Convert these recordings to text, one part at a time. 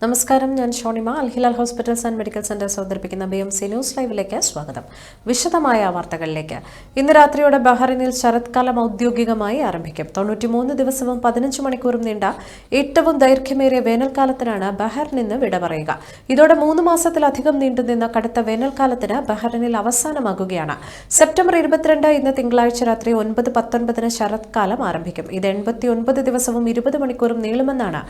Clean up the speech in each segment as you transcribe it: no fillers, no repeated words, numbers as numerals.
നമസ്കാരം, ഞാൻ Shonima. Al Hilal hospitals and medical centres അവതരിപ്പിക്കുന്ന BMC ന്യൂസ് ലൈവിലേക്ക് സ്വാഗതം. വിശദമായ വാർത്തകളിലേക്ക്. ഇന്ന് രാത്രിയോടെ ബഹ്റൈനിൽ ശരത്കാലം ഔദ്യോഗികമായി ആരംഭിക്കും. 93 ദിവസവും 15 മണിക്കൂറും നീണ്ട ഏറ്റവും ദൈർഘ്യമേറിയ വേനൽക്കാലത്തിനാണ് ബഹ്റൈൻ ഇന്ന് വിട പറയുക. ഇതോടെ 3 മാസത്തിലധികം നീണ്ടുനിന്ന കടുത്ത വേനൽക്കാലത്തിന് ബഹ്റൈനിൽ അവസാനമാകുകയാണ്. സെപ്റ്റംബർ 22 ഇന്ന് തിങ്കളാഴ്ച രാത്രി 9:19 ശരത്കാലം ആരംഭിക്കും. ഇത് 89 ദിവസവും 20 മണിക്കൂറും നീളുമെന്നാണ്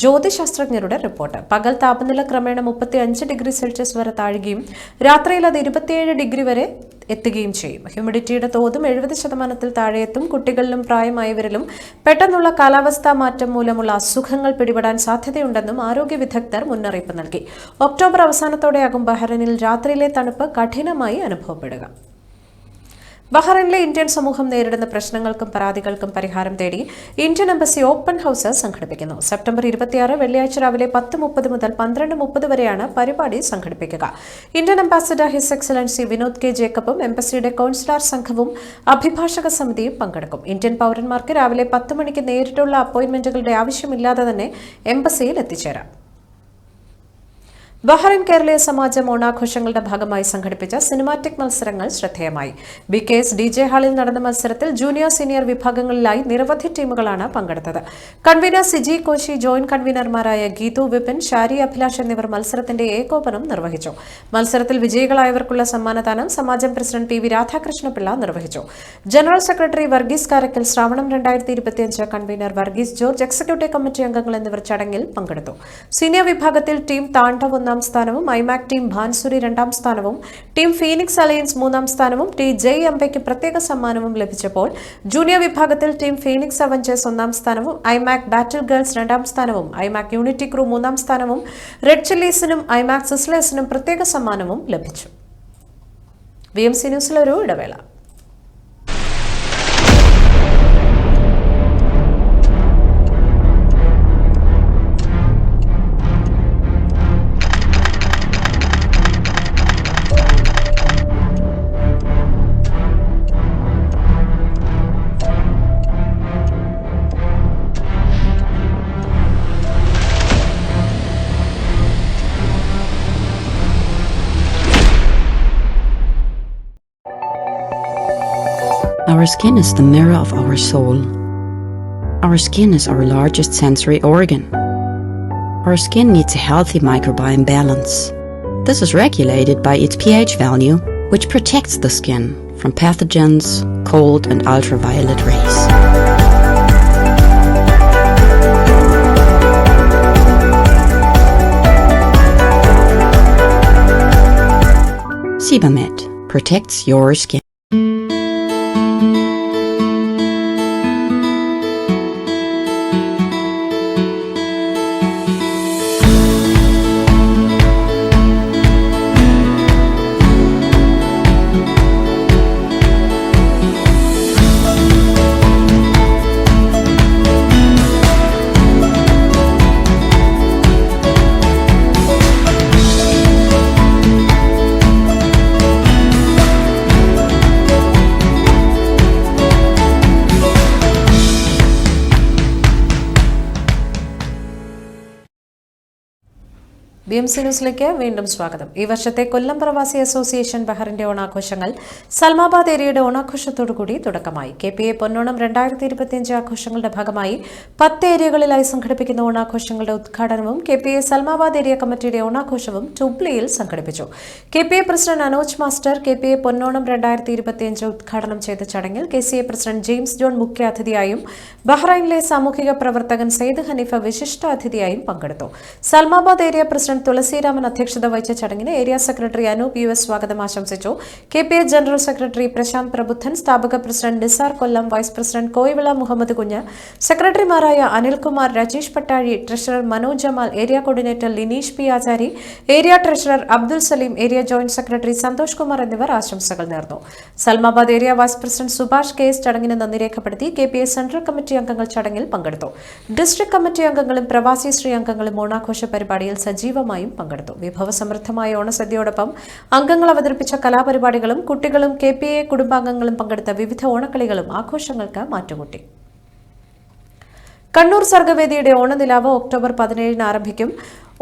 ജ്യോതിശാസ്ത്രജ്ഞരുടെ റിപ്പോർട്ട്. പകൽ താപനില ക്രമേണ 35 ഡിഗ്രി സെൽഷ്യസ് വരെ താഴുകയും രാത്രിയിൽ അത് 27 ഡിഗ്രി വരെ എത്തുകയും ചെയ്യും. ഹ്യൂമിഡിറ്റിയുടെ തോതും 70% താഴെയെത്തും. കുട്ടികളിലും പ്രായമായവരിലും പെട്ടെന്നുള്ള കാലാവസ്ഥാ മാറ്റം മൂലമുള്ള അസുഖങ്ങൾ പിടിപെടാൻ സാധ്യതയുണ്ടെന്നും ആരോഗ്യ വിദഗ്ധർ മുന്നറിയിപ്പ് നൽകി. ഒക്ടോബർ അവസാനത്തോടെയാകും ബഹ്റൈനിൽ രാത്രിയിലെ തണുപ്പ് കഠിനമായി അനുഭവപ്പെടുക. ബഹ്റൈനിലെ ഇന്ത്യൻ സമൂഹം നേരിടുന്ന പ്രശ്നങ്ങൾക്കും പരാതികൾക്കും പരിഹാരം തേടി ഇന്ത്യൻ എംബസി ഓപ്പൺ ഹൌസ് സംഘടിപ്പിക്കുന്നു. സെപ്റ്റംബർ 26 വെള്ളിയാഴ്ച രാവിലെ 10:30 മുതൽ 12:30 വരെയാണ് പരിപാടി സംഘടിപ്പിക്കുക. Indian ambassador his excellency Vinod K ജേക്കബും എംബസിയുടെ കൌൺസിലർ സംഘവും അഭിഭാഷക സമിതിയും പങ്കെടുക്കും. ഇന്ത്യൻ പൌരന്മാർക്ക് രാവിലെ 10 മണിക്ക് നേരിട്ടുള്ള അപ്പോയിന്റ്മെന്റുകളുടെ ആവശ്യമില്ലാതെ തന്നെ എംബസിയിൽ എത്തിച്ചേരാം. ബഹ്റൈൻ കേരളീയ സമാജം ഓണാഘോഷങ്ങളുടെ ഭാഗമായി സംഘടിപ്പിച്ച സിനിമാറ്റിക് മത്സരങ്ങൾ ശ്രദ്ധേയമായി. BKS DJ ഹാളിൽ നടന്ന മത്സരത്തിൽ ജൂനിയർ സീനിയർ വിഭാഗങ്ങളിലായി നിരവധി ടീമുകളാണ് പങ്കെടുത്തത്. കൺവീനർ സിജി കോശി, ജോയിന്റ് കൺവീനർമാരായ ഗീതു വിപിൻ, ഷാരി അഭിലാഷ് എന്നിവർ മത്സരത്തിന്റെ ഏകോപനം നിർവഹിച്ചു. മത്സരത്തിൽ വിജയികളായവർക്കുള്ള സമ്മാനദാനം സമാജം പ്രസിഡന്റ് PV രാധാകൃഷ്ണപിള്ള നിർവഹിച്ചു. General secretary Varghese Karakkal, Sravanam 2025 convener Varghese George, executive committee അംഗങ്ങൾ എന്നിവർ ചടങ്ങിൽ പങ്കെടുത്തു. സീനിയർ വിഭാഗത്തിൽ ടീം താണ്ഡവ് 1ാം സ്ഥാനവും IMAC ടീം ഭാൻസുരി 2ാം സ്ഥാനവും ടീം ഫീനിക്സ് അലയൻസ് 3ാം സ്ഥാനവും ടീം ജയ് അംബയ്ക്ക് പ്രത്യേക സമ്മാനവും ലഭിച്ചപ്പോൾ ജൂനിയർ വിഭാഗത്തിൽ ടീം ഫീനിക്സ് അവഞ്ചേഴ്സ് 1ാം സ്ഥാനവും IMAC ബാറ്റിൽ ഗേൾസ് 2ാം സ്ഥാനവും IMAC യൂണിറ്റി ക്രൂ 3ാം സ്ഥാനവും റെഡ് ചില്ലീസിനും IMAC സിസ്ലേഴ്സിനും പ്രത്യേക സമ്മാനവും ലഭിച്ചു. BMC ന്യൂസിലൊരു ഇടവേള. Our skin is the mirror of our soul. Our skin is our largest sensory organ. Our skin needs a healthy microbiome balance. This is regulated by its pH value, which protects the skin from pathogens, cold and ultraviolet rays. Sebamed protects your skin. BMC ന്യൂസിലേക്ക് വീണ്ടും സ്വാഗതം. ഈ വർഷത്തെ കൊല്ലം പ്രവാസി association ബഹ്റിന്റെ ഓണാഘോഷങ്ങൾ Salmabad ഏരിയയുടെ ഓണാഘോഷത്തോടുകൂടി തുടക്കമായി. KPA പൊന്നോണം 2025 ആഘോഷങ്ങളുടെ ഭാഗമായി 10 ഏരിയകളിലായി സംഘടിപ്പിക്കുന്ന ഓണാഘോഷങ്ങളുടെ ഉദ്ഘാടനവും KPA സൽമാബാദ് ഏരിയ കമ്മിറ്റിയുടെ ഓണാഘോഷവും ടുബ്ലിയിൽ സംഘടിപ്പിച്ചു. KPA president Anoj master KPA പൊന്നോണം 2025 ഉദ്ഘാടനം ചെയ്ത ചടങ്ങിൽ KCA പ്രസിഡന്റ് ജെയിംസ് ജോൺ മുഖ്യാതിഥിയായും ബഹ്റൈനിലെ സാമൂഹിക പ്രവർത്തകൻ സെയ്ദ് ഹനീഫ വിശിഷ്ട അതിഥിയായും പങ്കെടുത്തു. സൽമാബാദ് ഏരിയ പ്രസിഡന്റ് തുളസിരാമൻ അധ്യക്ഷത വഹിച്ച ചടങ്ങിന് ഏരിയ സെക്രട്ടറി അനൂപ് US സ്വാഗതം ആശംസിച്ചു. KPA general secretary Prasanth Prabuddhan, സ്ഥാപക president Nisar Kollam, vice president Koyivila Muhammad Kunju, സെക്രട്ടറിമാരായ Anilkumar, Rajeesh Pattazhi, treasurer Manoj Jamal, area coordinator Lineesh P Achari, area treasurer Abdul Saleem, area joint secretary Santhosh Kumar എന്നിവർ ആശംസകൾ നേർന്നു. Salmabad area vice president Subhash KS ചടങ്ങിന് നന്ദി രേഖപ്പെടുത്തി. KPA സെൻട്രൽ കമ്മിറ്റി അംഗങ്ങൾ ചടങ്ങിൽ പങ്കെടുത്തു. ഡിസ്ട്രിക്ട് കമ്മിറ്റി അംഗങ്ങളും പ്രവാസി ശ്രീ അംഗങ്ങളും ഓണാഘോഷ പരിപാടിയിൽ സജീവമായി പങ്കെടുത്തു. വിഭവസമൃദ്ധമായ ഓണസദ്യയോടൊപ്പം അംഗങ്ങൾ അവതരിപ്പിച്ച കലാപരിപാടികളും കുട്ടികളും KPA കുടുംബാംഗങ്ങളും പങ്കെടുത്ത വിവിധ ഓണക്കളികളും ആഘോഷങ്ങൾക്ക് മാറ്റുകൂട്ടി. കണ്ണൂർ സർഗവേദിയുടെ ഓണനിലാവ് ഒക്ടോബർ 17 ആരംഭിക്കും.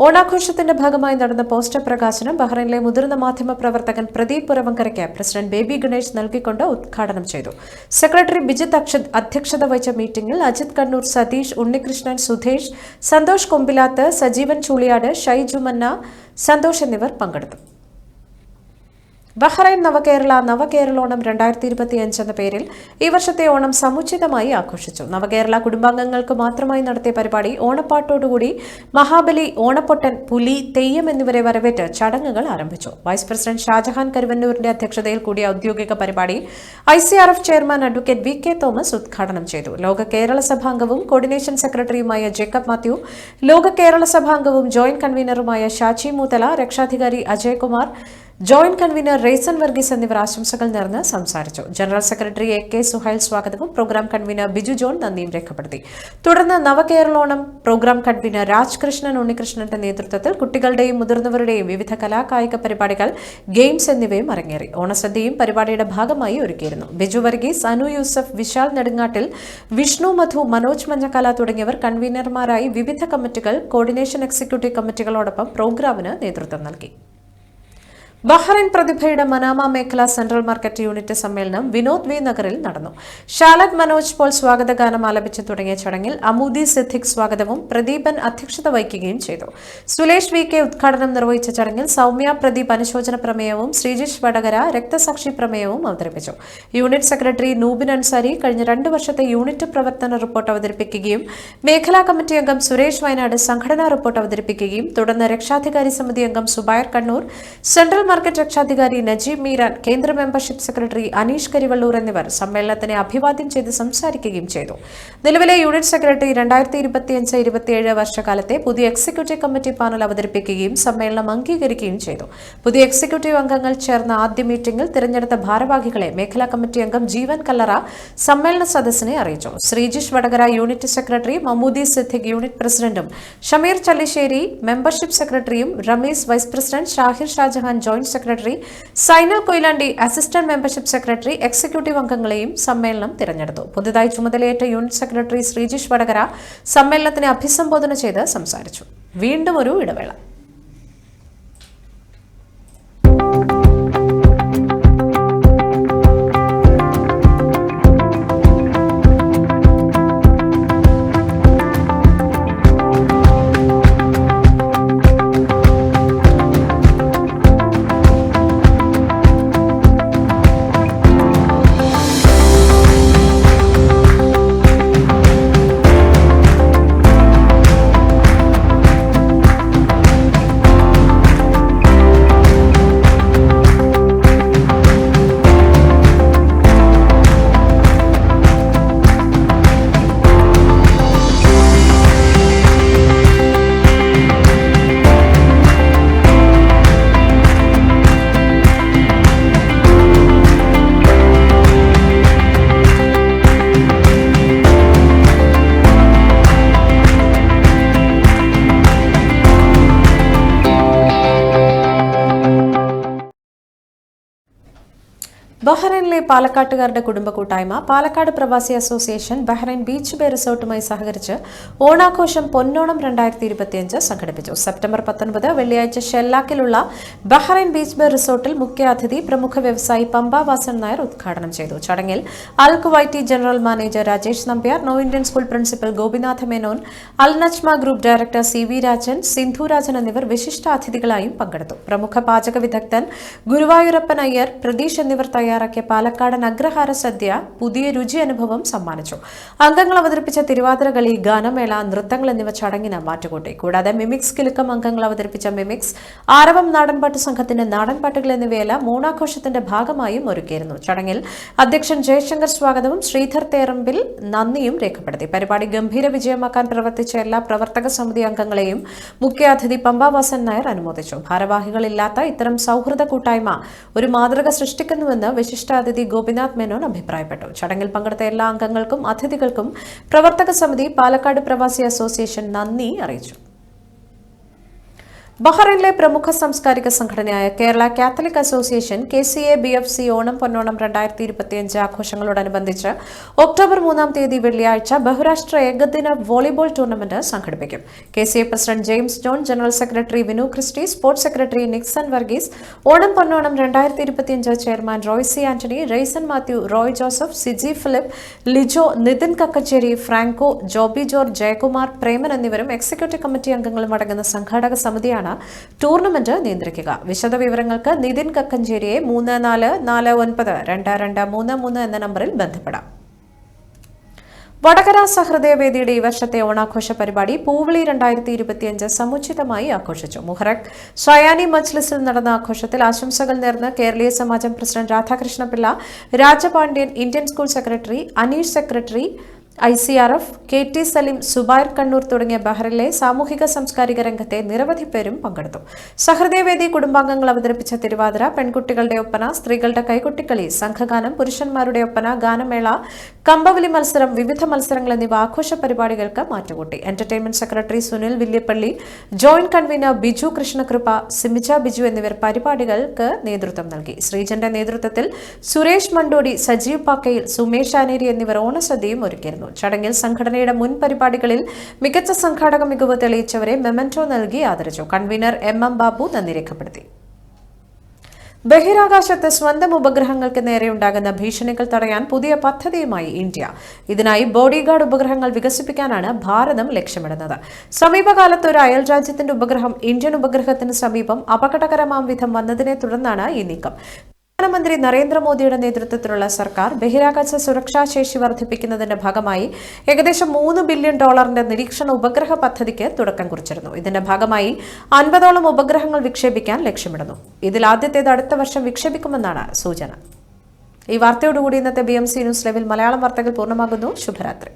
ഓണാഘോഷത്തിന്റെ ഭാഗമായി നടന്ന പോസ്റ്റർ പ്രകാശനം ബഹ്റൈനിലെ മുതിർന്ന മാധ്യമ പ്രവർത്തകൻ പ്രദീപ് പുറവങ്കരയ്ക്ക് പ്രസിഡന്റ് ബേബി ഗണേഷ് നൽകിക്കൊണ്ട് ഉദ്ഘാടനം ചെയ്തു. സെക്രട്ടറി ബിജിത് അധ്യക്ഷത വഹിച്ച മീറ്റിംഗിൽ അജിത് കണ്ണൂർ, സതീഷ്, ഉണ്ണികൃഷ്ണൻ, സുധേഷ്, സന്തോഷ് കൊമ്പിലാത്ത്, സജീവൻ ചൂളിയാട്, ഷൈജുമന്ന, സന്തോഷ് എന്നിവർ പങ്കെടുത്തു. ബഹ്റൈൻ നവകേരളോണം 2025 എന്ന പേരിൽ ഈ വർഷത്തെ ഓണം സമുചിതമായി ആഘോഷിച്ചു. നവകേരള കുടുംബാംഗങ്ങൾക്ക് മാത്രമായി നടത്തിയ പരിപാടി ഓണപ്പാട്ടോടുകൂടി മഹാബലി, ഓണപ്പൊട്ടൻ, പുലി, തെയ്യം എന്നിവരെ വരവേറ്റ് ചടങ്ങുകൾ ആരംഭിച്ചു. വൈസ് പ്രസിഡന്റ് ഷാജഹാൻ കരുവന്നൂരിന്റെ അധ്യക്ഷതയിൽ കൂടിയ ഔദ്യോഗിക പരിപാടി ICRF chairman advocate VK Thomas ഉദ്ഘാടനം ചെയ്തു. ലോക കേരള സഭാംഗവും കോർഡിനേഷൻ സെക്രട്ടറിയുമായ ജേക്കബ് മാത്യു, ലോക കേരള സഭാംഗവും ജോയിന്റ് കൺവീനറുമായ ഷാച്ചി മൂത്തല, രക്ഷാധികാരി Ajaykumar, joint convener raisin Varghese എന്നിവർ ആശംസകൾ നേർന്ന് സംസാരിച്ചു. ജനറൽ സെക്രട്ടറി AK സുഹൈൽ സ്വാഗതവും പ്രോഗ്രാം കൺവീനർ ബിജു ജോൺ നന്ദിയും രേഖപ്പെടുത്തി. തുടർന്ന് നവകേരളോണം പ്രോഗ്രാം കൺവീനർ രാജ്കൃഷ്ണൻ ഉണ്ണികൃഷ്ണന്റെ നേതൃത്വത്തിൽ കുട്ടികളുടെയും മുതിർന്നവരുടെയും വിവിധ കലാകായിക പരിപാടികൾ, ഗെയിംസ് എന്നിവയും അരങ്ങേറി. ഓണസദ്യയും പരിപാടിയുടെ ഭാഗമായി ഒരുക്കിയിരുന്നു. ബിജു വർഗീസ്, അനു യൂസഫ്, വിശാൽ നെടുങ്ങാട്ടിൽ, വിഷ്ണു മധു, മനോജ് മഞ്ഞക്കാല തുടങ്ങിയവർ കൺവീനർമാരായി വിവിധ കമ്മിറ്റികൾ, കോർഡിനേഷൻ എക്സിക്യൂട്ടീവ് കമ്മിറ്റികളോടൊപ്പം പ്രോഗ്രാമിന് നേതൃത്വം നൽകി. ബഹ്റൈൻ പ്രതിഭയുടെ മനാമ മേഖല സെൻട്രൽ മാർക്കറ്റ് യൂണിറ്റ് സമ്മേളനം വിനോദ് വി നഗറിൽ നടന്നു. ഷാലറ്റ് മനോജ് പോൾ സ്വാഗതഗാനം ആലപിച്ചു തുടങ്ങിയ ചടങ്ങിൽ അമൂദി സിദ്ദിഖ് സ്വാഗതവും പ്രദീപൻ അധ്യക്ഷത വഹിക്കുകയും ചെയ്തു. സുലേഷ് VK ഉദ്ഘാടനം നിർവഹിച്ച ചടങ്ങിൽ സൗമ്യ പ്രദീപ് അനുശോചന പ്രമേയവും ശ്രീജിഷ് വടകര രക്തസാക്ഷി പ്രമേയവും അവതരിപ്പിച്ചു. യൂണിറ്റ് സെക്രട്ടറി നൂബിൻ അൻസാരി കഴിഞ്ഞ 2 വർഷത്തെ യൂണിറ്റ് പ്രവർത്തന റിപ്പോർട്ട് അവതരിപ്പിക്കുകയും മേഖലാ കമ്മിറ്റി അംഗം സുരേഷ് വയനാട് സംഘടനാ റിപ്പോർട്ട് അവതരിപ്പിക്കുകയും തുടർന്ന് രക്ഷാധികാരി സമിതി അംഗം സുബൈർ കണ്ണൂർ, സെൻട്രൽ മാർക്കറ്റ് രക്ഷാധികാരി നജീബ് മീരാൻ, കേന്ദ്ര മെമ്പർഷിപ്പ് സെക്രട്ടറി അനീഷ് കരിവള്ളൂർ എന്നിവർ സമ്മേളനത്തിനെ അഭിവാദ്യം ചെയ്ത് സംസാരിക്കുകയും ചെയ്തു. നിലവിലെ യൂണിറ്റ് സെക്രട്ടറി 2025-27 വർഷകാലത്തെ പുതിയ എക്സിക്യൂട്ടീവ് കമ്മിറ്റി പാനൽ അവതരിപ്പിക്കുകയും സമ്മേളനം അംഗീകരിക്കുകയും ചെയ്തു. പുതിയ എക്സിക്യൂട്ടീവ് അംഗങ്ങൾ ചേർന്ന ആദ്യ മീറ്റിംഗിൽ തിരഞ്ഞെടുത്ത ഭാരവാഹികളെ മേഖലാ കമ്മിറ്റി അംഗം ജീവൻ കല്ലറ സമ്മേളന സദസ്സിനെ അറിയിച്ചു. Sreejish Vadakara unit secretary, Mamoodi Siddique unit പ്രസിഡന്റും, ഷമീർ ചല്ലിശ്ശേരി മെമ്പർഷിപ്പ് സെക്രട്ടറിയും, Rameez vice president, Shahir Shajahan joint secretary, Sainal Koyilandy assistant membership secretary, executive അംഗങ്ങളെയും സമ്മേളനം തിരഞ്ഞെടുത്തു. പുതുതായി ചുമതലയേറ്റ യൂണിറ്റ് സെക്രട്ടറി ശ്രീജിഷ് വടകര സമ്മേളനത്തിനെ അഭിസംബോധന ചെയ്ത് സംസാരിച്ചു. വീണ്ടും ഒരു ഇടവേള. ബഹ്റൈനിലെ പാലക്കാട്ടുകാരുടെ കുടുംബ കൂട്ടായ്മ പാലക്കാട് പ്രവാസി അസോസിയേഷൻ ബഹ്റൈൻ ബീച്ച് ബേ റിസോർട്ടുമായി സഹകരിച്ച് ഓണാഘോഷം പൊന്നോണം 2025 സംഘടിപ്പിച്ചു. സെപ്റ്റംബർ 19 വെള്ളിയാഴ്ച ഷെല്ലാക്കിലുള്ള ബഹ്റൈൻ ബീച്ച് ബേ റിസോർട്ടിൽ മുഖ്യാതിഥി പ്രമുഖ വ്യവസായി പമ്പ വാസൻ നായർ ഉദ്ഘാടനം ചെയ്തു. ചടങ്ങിൽ Al Kuwaiti general manager Rajesh Nambiar, no Indian school principal Gopinatha Menon, Al Najma group director CV Rajan, Sindhu Rajan എന്നിവർ വിശിഷ്ടാതിഥികളായും പങ്കെടുത്തു. പ്രമുഖ പാചക വിദഗ്ധൻ ഗുരുവായൂരപ്പൻ അയ്യർ, പ്രതീഷ് എന്നിവർ തയ്യാറാക്കിയ പാലക്കാടൻ അഗ്രഹാര സദ്യ പുതിയ രുചി അനുഭവം സമ്മാനിച്ചു. അംഗങ്ങൾ അവതരിപ്പിച്ച തിരുവാതിരകളി, ഗാനമേള, നൃത്തങ്ങൾ എന്നിവ ചടങ്ങിന് മാറ്റുകൂട്ടി. കൂടാതെ മിമിക്സ് കിലുക്കം അംഗങ്ങൾ അവതരിപ്പിച്ച മിമിക്സ്, ആരവം നാടൻപാട്ട് സംഘത്തിന്റെ നാടൻപാട്ടുകൾ എന്നിവയെല്ലാം ഓണാഘോഷത്തിന്റെ ഭാഗമായും ഒരുക്കിയിരുന്നു. ചടങ്ങിൽ അധ്യക്ഷൻ ജയശങ്കർ സ്വാഗതവും ശ്രീധർ തേറമ്പിൽ നന്ദിയും രേഖപ്പെടുത്തി. പരിപാടി ഗംഭീര വിജയമാക്കാൻ പ്രവർത്തിച്ച എല്ലാ പ്രവർത്തക സമിതി അംഗങ്ങളെയും മുഖ്യാതിഥി പമ്പ വാസൻ നായർ അനുമോദിച്ചു. ഭാരവാഹികളില്ലാത്ത ഇത്തരം സൗഹൃദ കൂട്ടായ്മ ഒരു മാതൃക സൃഷ്ടിക്കുന്നുവെന്ന് വിശിഷ്ടാതിഥി ഗോപിനാഥ് മേനോൻ അഭിപ്രായപ്പെട്ടു. ചടങ്ങിൽ പങ്കെടുത്ത എല്ലാ അംഗങ്ങൾക്കും അതിഥികൾക്കും പ്രവർത്തക സമിതി പാലക്കാട് പ്രവാസി അസോസിയേഷൻ നന്ദി അറിയിച്ചു. ബഹ്റൈനിലെ പ്രമുഖ സാംസ്കാരിക സംഘടനയായ Kerala Catholic association KCA-BFC Onam Ponnonam 2025 ആഘോഷങ്ങളോടനുബന്ധിച്ച് ഒക്ടോബർ 3-ാം തീയതി വെള്ളിയാഴ്ച ബഹുരാഷ്ട്ര ഏകദിന വോളിബോൾ ടൂർണമെന്റ് സംഘടിപ്പിക്കും. KCA president James John, general secretary Vinu Christy, sports secretary Nixon Varghese, Onam Ponnonam 2025 chairman Roy C Antony, Raison Mathew, Roy Joseph, Siji Philip, Lijo, Nithin Kakkachery, Franco, Joby George, Jayakumar, Preman എന്നിവരും എക്സിക്യൂട്ടീവ് കമ്മിറ്റി അംഗങ്ങളും അടങ്ങുന്ന സംഘാടക സമിതിയാണ് ടൂർണമെന്റ് നിയന്ത്രിക്കുക. വിശദവിവരങ്ങൾക്ക് നിതിൻ കക്കഞ്ചേരിയെ 34492233 എന്ന നമ്പറിൽ ബന്ധപ്പെടാം. വടകര സഹൃദയവേദിയുടെ ഈ വർഷത്തെ ഓണാഘോഷ പരിപാടി പൂവിളി 2025 സമുചിതമായി ആഘോഷിച്ചു. മുഹറക് ഷയാനി മജ്ലിസിൽ നടന്ന ആഘോഷത്തിൽ ആശംസകൾ നേർന്ന് Keraleeya Samajam president Radhakrishnapillai, Rajapandian, Indian school secretary Aneesh, secretary ICRF, KT Saleem, Zubair Kannur തുടങ്ങിയ ബഹ്റിനിലെ സാമൂഹിക സാംസ്കാരിക രംഗത്തെ നിരവധി പേരും പങ്കെടുത്തു. സഹൃദയവേദി കുടുംബാംഗങ്ങൾ അവതരിപ്പിച്ച തിരുവാതിര, പെൺകുട്ടികളുടെ ഒപ്പന, സ്ത്രീകളുടെ കൈകൊട്ടിക്കളി, സംഘഗാനം, പുരുഷന്മാരുടെ ഒപ്പന, ഗാനമേള, കമ്പവലി മത്സരം, വിവിധ മത്സരങ്ങൾ എന്നിവ ആഘോഷ പരിപാടികൾക്ക് മാറ്റുകൂട്ടി. Entertainment secretary Sunil Villiappally, joint convener Biju Krishnakripa, Simija Biju എന്നിവർ പരിപാടികൾക്ക് നേതൃത്വം നൽകി. ശ്രീജന്റെ നേതൃത്വത്തിൽ സുരേഷ് മണ്ടോടി, സജീവ് പാക്കയിൽ, സുമേഷ് ആനേരി എന്നിവർ ഓണസദ്യയും ഒരുക്കിയിരുന്നു. ചടങ്ങിൽ സംഘടനയുടെ മുൻ പരിപാടികളിൽ മികച്ച സംഘാടക മികവ് തെളിയിച്ചവരെ മെമന്റോ നൽകി ആദരിച്ചു. കൺവീനർ MM ബാബു നന്ദി രേഖപ്പെടുത്തി. ബഹിരാകാശത്ത് സ്വന്തം ഉപഗ്രഹങ്ങൾക്ക് നേരെയുണ്ടാകുന്ന ഭീഷണികൾ തടയാൻ പുതിയ പദ്ധതിയുമായി ഇന്ത്യ. ഇതിനായി ബോഡിഗാർഡ് ഉപഗ്രഹങ്ങൾ വികസിപ്പിക്കാനാണ് ഭാരതം ലക്ഷ്യമിടുന്നത്. സമീപകാലത്ത് ഒരു അയൽ രാജ്യത്തിന്റെ ഉപഗ്രഹം ഇന്ത്യൻ ഉപഗ്രഹത്തിന് സമീപം അപകടകരമാം വിധം വന്നതിനെ തുടർന്നാണ് ഈ നീക്കം. പ്രധാനമന്ത്രി നരേന്ദ്രമോദിയുടെ നേതൃത്വത്തിലുള്ള സർക്കാർ ബഹിരാകാശ സുരക്ഷാ ശേഷി വർദ്ധിപ്പിക്കുന്നതിന്റെ ഭാഗമായി ഏകദേശം $3 ബില്യൺ നിരീക്ഷണ ഉപഗ്രഹ പദ്ധതിക്ക് തുടക്കം കുറിച്ചിരുന്നു. ഇതിന്റെ ഭാഗമായി 50ഓളം ഉപഗ്രഹങ്ങൾ വിക്ഷേപിക്കാൻ ലക്ഷ്യമിടുന്നു. ഇതിൽ ആദ്യത്തേത് അടുത്ത വർഷം വിക്ഷേപിക്കുമെന്നാണ് സൂചന. ഈ വാർത്തയോടുകൂടി ഇന്നത്തെ BMC ന്യൂസ് ലൈവിൽ മലയാളം വാർത്തകൾ പൂർണ്ണമാകുന്നു. ശുഭരാത്രി.